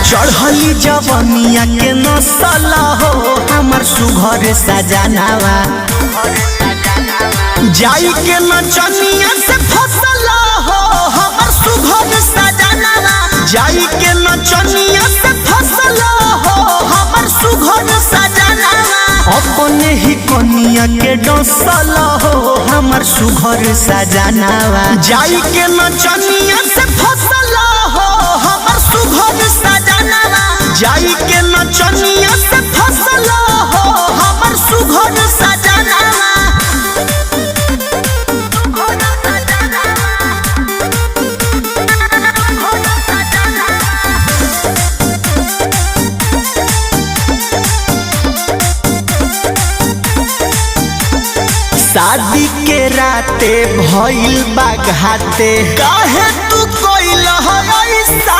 चढ़ली जवनिया के नसल हो हमर सुघर सजनावा जाई के नचनिया से फसल हो हमर सुघर सजनावा जाई के नचनिया से फसल हो हमर सुघर सजनावा अपने ही कनिया के डसल हो हमर सुघर सजनावा जाई के नचनिया से फसल हो हमर सुघर सजनावा जाई के नचनिया से फसल हो हमर सुघर सजनावा। शादी के राते भइल बा घाते काहे तू कोइल है ऐसा